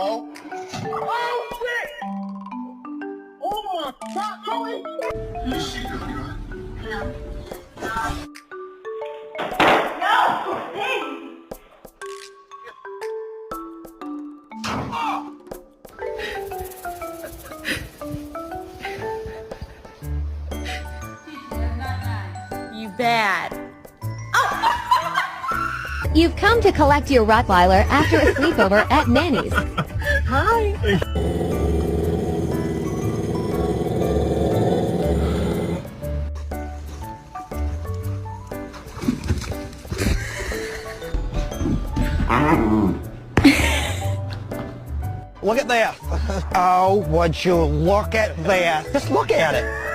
Oh! Oh, shit! Oh, my God! Holy shit! Is she doing good? No. No! Please! You bad. You've come to collect your Rottweiler after a sleepover at Nanny's. Hi. Look at that. Oh, would you look at that. Just look at it.